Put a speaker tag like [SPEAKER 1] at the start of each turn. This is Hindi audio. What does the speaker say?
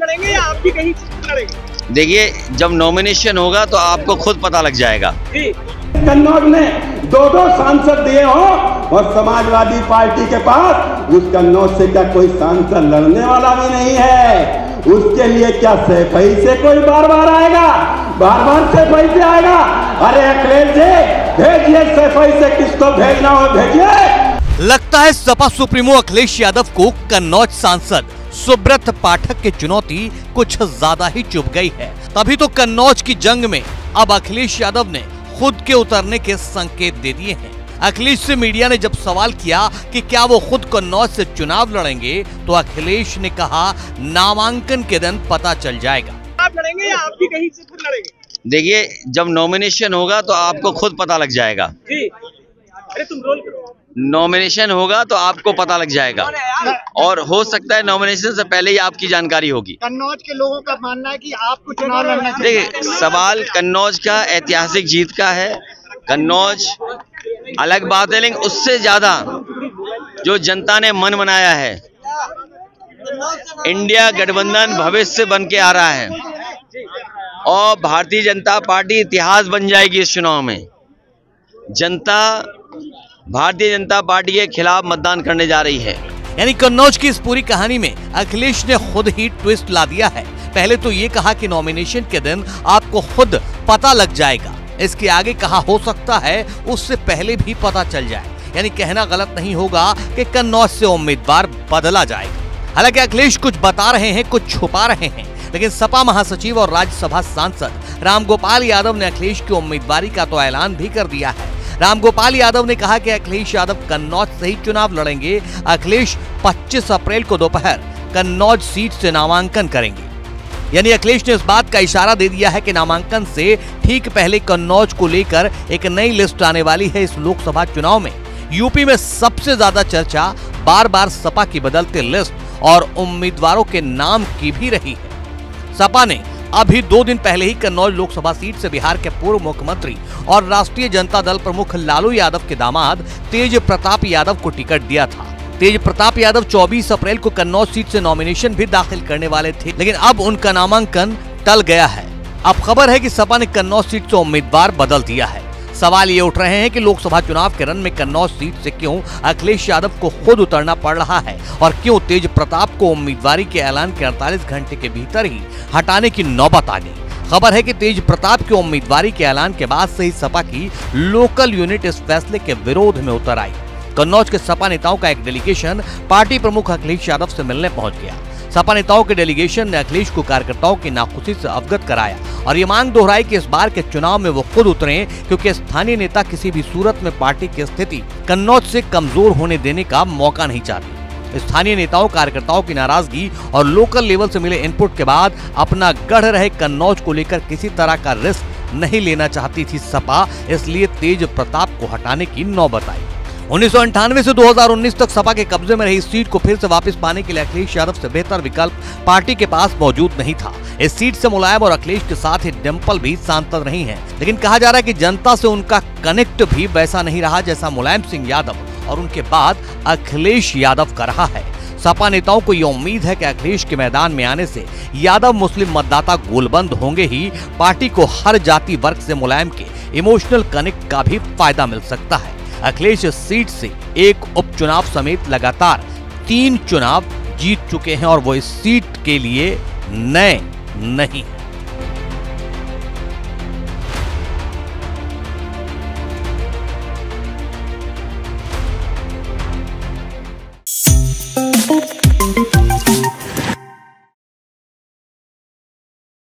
[SPEAKER 1] लड़ेंगे या आप भी कहीं से लड़ेंगे?
[SPEAKER 2] देखिए, जब नॉमिनेशन होगा तो आपको खुद पता लग जाएगा।
[SPEAKER 3] कन्नौज ने 2 सांसद दिए हो और समाजवादी पार्टी के पास उस कन्नौज से क्या कोई सांसद लड़ने वाला भी नहीं है। उसके लिए क्या सैफई से कोई बार बार आएगा, बार बार सैफई से आएगा। अरे अखिलेश जी, भेजिए सैफई से, किसको भेजना हो भेजिए।
[SPEAKER 4] लगता है सपा सुप्रीमो अखिलेश यादव को कन्नौज सांसद सुब्रत पाठक की चुनौती कुछ ज्यादा ही चुभ गई है। तभी तो कन्नौज की जंग में अब अखिलेश यादव ने खुद के उतरने के संकेत दे दिए हैं। अखिलेश से मीडिया ने जब सवाल किया कि क्या वो खुद कन्नौज से चुनाव लड़ेंगे, तो अखिलेश ने कहा नामांकन के दिन पता चल जाएगा।
[SPEAKER 1] आप लड़ेंगे या आप भी कहीं से खुद लड़ेंगे?
[SPEAKER 2] देखिए, जब नॉमिनेशन होगा तो आपको खुद पता लग जाएगा।
[SPEAKER 1] जी, अरे तुम रोल करो।
[SPEAKER 2] नॉमिनेशन होगा तो आपको पता लग जाएगा, और हो सकता है नॉमिनेशन से पहले ही आपकी जानकारी होगी।
[SPEAKER 1] कन्नौज के लोगों का मानना है कि आपको चुनाव लड़ना चाहिए।
[SPEAKER 2] देखिए, सवाल कन्नौज का ऐतिहासिक जीत का है। कन्नौज अलग बात है, लेकिन उससे ज्यादा जो जनता ने मन बनाया है, इंडिया गठबंधन भविष्य बन के आ रहा है और भारतीय जनता पार्टी इतिहास बन जाएगी इस चुनाव में। जनता भारतीय जनता पार्टी के खिलाफ मतदान करने जा रही है।
[SPEAKER 4] यानी कन्नौज की इस पूरी कहानी में अखिलेश ने खुद ही ट्विस्ट ला दिया है। पहले तो ये कहा कि नॉमिनेशन के दिन आपको खुद पता लग जाएगा। इसके आगे कहा हो सकता है उससे पहले भी पता चल जाए। यानी कहना गलत नहीं होगा कि कन्नौज से उम्मीदवार बदला जाएगा। हालांकि अखिलेश कुछ बता रहे हैं, कुछ छुपा रहे हैं, लेकिन सपा महासचिव और राज्यसभा सांसद रामगोपाल यादव ने अखिलेश की उम्मीदवारी का तो ऐलान भी कर दिया है। रामगोपाल यादव ने कहा कि अखिलेश यादव कन्नौज से ही चुनाव लड़ेंगे। अखिलेश 25 अप्रैल को दोपहर कन्नौज सीट से नामांकन करेंगे। यानी अखिलेश ने इस बात का इशारा दे दिया है कि नामांकन से ठीक पहले कन्नौज को लेकर एक नई लिस्ट आने वाली है। इस लोकसभा चुनाव में यूपी में सबसे ज्यादा चर्चा बार बार सपा की बदलती लिस्ट और उम्मीदवारों के नाम की भी रही है। सपा ने अभी 2 दिन पहले ही कन्नौज लोकसभा सीट से बिहार के पूर्व मुख्यमंत्री और राष्ट्रीय जनता दल प्रमुख लालू यादव के दामाद तेज प्रताप यादव को टिकट दिया था। तेज प्रताप यादव 24 अप्रैल को कन्नौज सीट से नॉमिनेशन भी दाखिल करने वाले थे, लेकिन अब उनका नामांकन टल गया है। अब खबर है कि सपा ने कन्नौज सीट से उम्मीदवार बदल दिया है। सवाल ये उठ रहे हैं कि लोकसभा चुनाव के रण में कन्नौज सीट से क्यों अखिलेश यादव को खुद उतरना पड़ रहा है और क्यों तेज प्रताप को उम्मीदवारी के ऐलान के 48 घंटे के भीतर ही हटाने की नौबत आ गई। खबर है कि तेज प्रताप की उम्मीदवारी के ऐलान के बाद से ही सपा की लोकल यूनिट इस फैसले के विरोध में उतर आई। कन्नौज के सपा नेताओं का एक डेलीगेशन पार्टी प्रमुख अखिलेश यादव से मिलने पहुंच गया। सपा नेताओं के डेलीगेशन ने अखिलेश को कार्यकर्ताओं की नाखुशी से अवगत कराया और ये मांग दोहराई कि इस बार के चुनाव में वो खुद उतरें, क्योंकि स्थानीय नेता किसी भी सूरत में पार्टी की स्थिति कन्नौज से कमजोर होने देने का मौका नहीं चाहती। स्थानीय नेताओं कार्यकर्ताओं की नाराजगी और लोकल लेवल से मिले इनपुट के बाद अपना गढ़ रहे कन्नौज को लेकर किसी तरह का रिस्क नहीं लेना चाहती थी सपा, इसलिए तेज प्रताप को हटाने की नौबत आई। 1998 से 2019 तक सपा के कब्जे में रही सीट को फिर से वापस पाने के लिए अखिलेश यादव से बेहतर विकल्प पार्टी के पास मौजूद नहीं था। इस सीट से मुलायम और अखिलेश के साथ ही डिंपल भी सांसद रही हैं, लेकिन कहा जा रहा है कि जनता से उनका कनेक्ट भी वैसा नहीं रहा जैसा मुलायम सिंह यादव और उनके बाद अखिलेश यादव का रहा है। सपा नेताओं को ये उम्मीद है कि अखिलेश के मैदान में आने से यादव मुस्लिम मतदाता गोलबंद होंगे ही पार्टी को हर जाति वर्ग से मुलायम के इमोशनल कनेक्ट का भी फायदा मिल सकता है। अखिलेश इस सीट से एक उपचुनाव समेत लगातार 3 चुनाव जीत चुके हैं और वो इस सीट के लिए नए नहीं हैं।